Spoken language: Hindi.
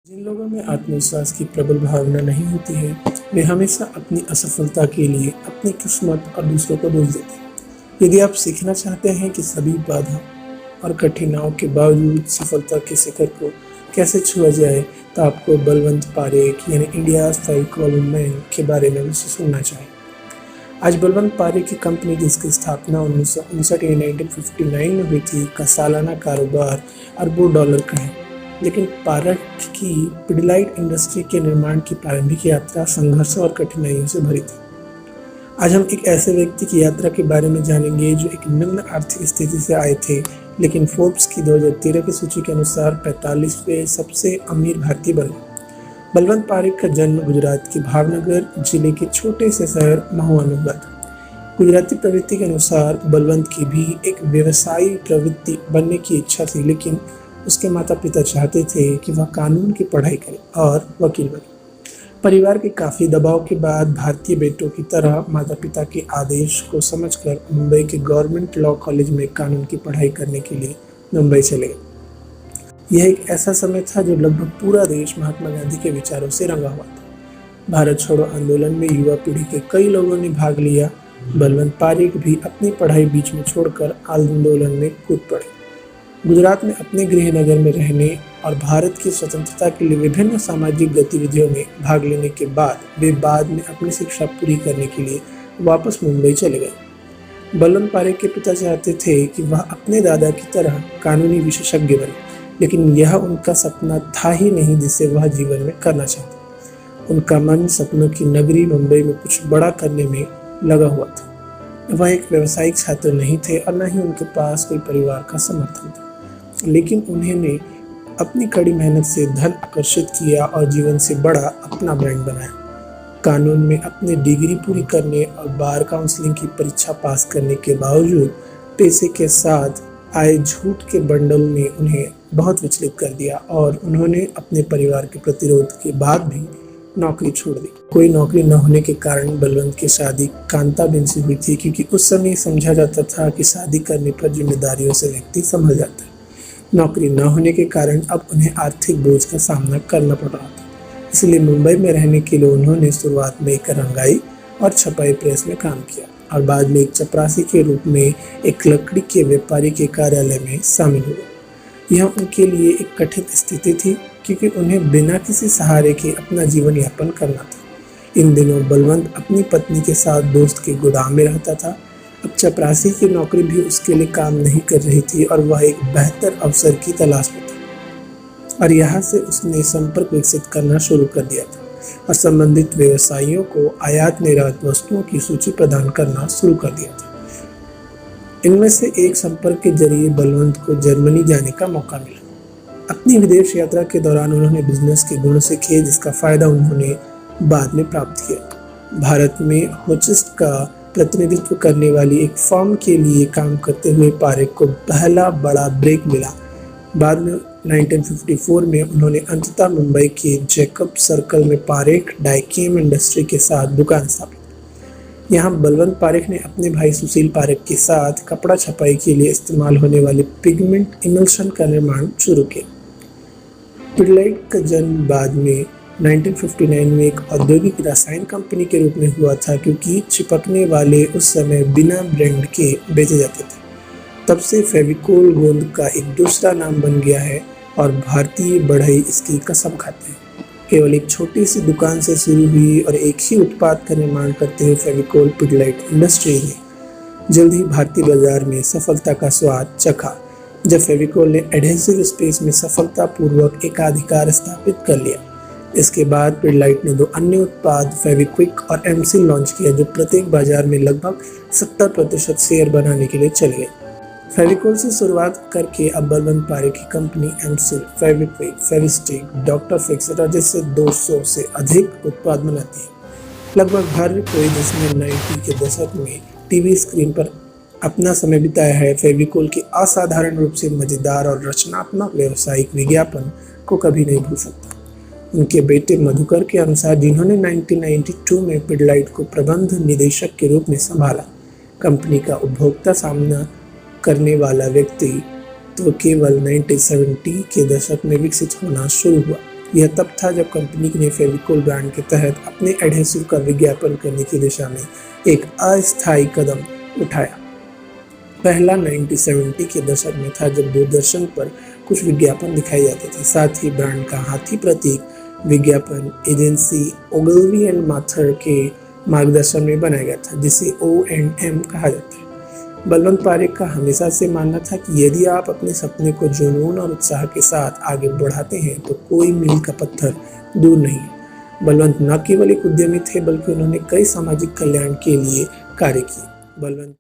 जिन लोगों में आत्मविश्वास की प्रबल भावना नहीं होती है, वे हमेशा अपनी असफलता के लिए अपनी किस्मत और दूसरों को दोष देते हैं। यदि आप सीखना चाहते हैं कि सभी बाधा और कठिनाइयों के बावजूद सफलता के शिखर को कैसे छुआ जाए, तो आपको बलवंत पारेख यानी इंडियाज़ 5 कॉलम मैन के बारे में मुझसे सुनना चाहिए। आज बलवंत पारेख की कंपनी, जिसकी स्थापना 1959 या 1959 में हुई थी, का सालाना कारोबार अरबों डॉलर का है। लेकिन पारेख की पिडिलाइट इंडस्ट्री के निर्माण की प्रारंभिक यात्रा संघर्षों और कठिनाइयों से भरी थी। आज हम एक ऐसे व्यक्ति की यात्रा के बारे में जानेंगे जो एक निम्न आर्थिक स्थिति से आए थे, लेकिन फोर्ब्स की 2013 की सूची के अनुसार 45वें सबसे अमीर भारतीय बन गए। बलवंत पारेख का जन्म गुजरात के भावनगर जिले के छोटे से शहर महुआ में हुआ था। गुजराती प्रवृत्ति के अनुसार बलवंत की भी एक व्यवसायी प्रवृत्ति बनने की इच्छा थी, लेकिन उसके माता पिता चाहते थे कि वह कानून की पढ़ाई करे और वकील बने। परिवार के काफ़ी दबाव के बाद भारतीय बेटों की तरह माता पिता के आदेश को समझकर मुंबई के गवर्नमेंट लॉ कॉलेज में कानून की पढ़ाई करने के लिए मुंबई चले गए। यह एक ऐसा समय था जब लगभग पूरा देश महात्मा गांधी के विचारों से रंगा हुआ था। भारत छोड़ो आंदोलन में युवा पीढ़ी के कई लोगों ने भाग लिया। बलवंत पारेख भी अपनी पढ़ाई बीच में छोड़कर आंदोलन में कूद पड़े। गुजरात में अपने गृहनगर में रहने और भारत की स्वतंत्रता के लिए विभिन्न सामाजिक गतिविधियों में भाग लेने के बाद वे बाद में अपनी शिक्षा पूरी करने के लिए वापस मुंबई चले गए। बलवंत पारेख के पिता चाहते थे कि वह अपने दादा की तरह कानूनी विशेषज्ञ बने, लेकिन यह उनका सपना था ही नहीं जिसे वह जीवन में करना चाहते। उनका मन सपनों की नगरी मुंबई में कुछ बड़ा करने में लगा हुआ था। वह एक व्यावसायिक छात्र नहीं थे और न ही उनके पास कोई परिवार का समर्थन था, लेकिन उन्होंने अपनी कड़ी मेहनत से धन आकर्षित किया और जीवन से बड़ा अपना ब्रांड बनाया। कानून में अपनी डिग्री पूरी करने और बार काउंसलिंग की परीक्षा पास करने के बावजूद पैसे के साथ आए झूठ के बंडल ने उन्हें बहुत विचलित कर दिया और उन्होंने अपने परिवार के प्रतिरोध के बाद भी नौकरी छोड़ दी। कोई नौकरी न होने के कारण बलवंत की शादी कांताबेन से हुई थी, क्योंकि उस समय समझा जाता था कि शादी करने पर जिम्मेदारियों से व्यक्ति संभल जाता है। नौकरी न होने के कारण अब उन्हें आर्थिक बोझ का सामना करना पड़ रहा था, इसलिए मुंबई में रहने के लिए उन्होंने शुरुआत में एक रंगाई और छपाई प्रेस में काम किया और बाद में एक चपरासी के रूप में एक लकड़ी के व्यापारी के कार्यालय में शामिल हुए। यह उनके लिए एक कठिन स्थिति थी, क्योंकि उन्हें बिना किसी सहारे के अपना जीवन यापन करना था। इन दिनों बलवंत अपनी पत्नी के साथ दोस्त के गोदाम में रहता था। अब चपरासी की नौकरी भी उसके लिए काम नहीं कर रही थी और वह एक बेहतर अवसर की तलाश में था, और यहाँ से उसने संपर्क विकसित करना शुरू कर दिया था और संबंधित व्यवसायियों को आयात निर्यात वस्तुओं की सूची प्रदान करना शुरू कर दिया था। इनमें से एक संपर्क के जरिए बलवंत को जर्मनी जाने का मौका मिला। अपनी विदेश यात्रा के दौरान उन्होंने बिजनेस के गुण सीखे, जिसका फायदा उन्होंने बाद में प्राप्त किया। भारत में होचिस्ट का प्रतिनिधित्व करने वाली एक फर्म के लिए काम करते हुए पारेख को पहला बड़ा ब्रेक मिला। बाद में 1954 में उन्होंने अंततः मुंबई के जैकब सर्कल में पारेख डाइकेम इंडस्ट्री के साथ दुकान स्थापित। यहाँ बलवंत पारेख ने अपने भाई सुशील पारेख के साथ कपड़ा छपाई के लिए इस्तेमाल होने वाले पिगमेंट इमल्शन का निर्माण शुरू किया। पिडिलाइट का जन्म बाद में 1959 में एक औद्योगिक रसायन कंपनी के रूप में हुआ था, क्योंकि चिपकने वाले उस समय बिना ब्रांड के बेचे जाते थे। तब से फेविकोल गोंद का एक दूसरा नाम बन गया है और भारतीय बढ़ई इसकी कसम खाते हैं। केवल एक छोटी सी दुकान से शुरू हुई और एक ही उत्पाद का निर्माण करते हुए फेविकोल पिडिलाइट इंडस्ट्री ने जल्द ही भारतीय बाजार में सफलता का स्वाद चखा, जब फेविकोल ने एडहेसिव स्पेस में सफलतापूर्वक एकाधिकार स्थापित कर लिया। इसके बाद पिडिलाइट ने 2 अन्य उत्पाद फेविक्विक और एमसिल लॉन्च किया, जो प्रत्येक बाजार में लगभग 70% शेयर बनाने के लिए चले गए। फेविकोल से शुरुआत करके अब बलवंत पारेख की company M Seal, Fevikwik, Fevistick, doctor Fixit जैसे 200 से अधिक उत्पाद बनाती है। लगभग हर कोई जिसने 90 के दशक में टीवी स्क्रीन पर अपना समय बिताया है, फेविकोल के असाधारण रूप से मजेदार और रचनात्मक व्यावसायिक विज्ञापन को कभी नहीं भूल सकता। उनके बेटे मधुकर के अनुसार, जिन्होंने 1992 में पिडिलाइट को प्रबंध निदेशक के रूप में संभाला, कंपनी का उपभोक्ता सामना करने वाला व्यक्ति तो केवल 1970 के दशक में विकसित होना शुरू हुआ। यह तब था जब कंपनी ने फेविकोल ब्रांड के तहत अपने एडहेसिव का विज्ञापन करने की दिशा में एक अस्थायी कदम उठाया। पहला 1970 के दशक में था जब दूरदर्शन पर कुछ विज्ञापन दिखाए जाते थे। साथ ही ब्रांड का हाथी प्रतीक विज्ञापन एजेंसी ओगलवी एंड माथर के मार्गदर्शन में बनाया गया था, जिसे O&M कहा जाता है। बलवंत पारेख का हमेशा से मानना था कि यदि आप अपने सपने को जुनून और उत्साह के साथ आगे बढ़ाते हैं तो कोई मील का पत्थर दूर नहीं है। बलवंत न केवल एक उद्यमी थे बल्कि उन्होंने कई सामाजिक कल्याण के लिए कार्य किए। बलवंत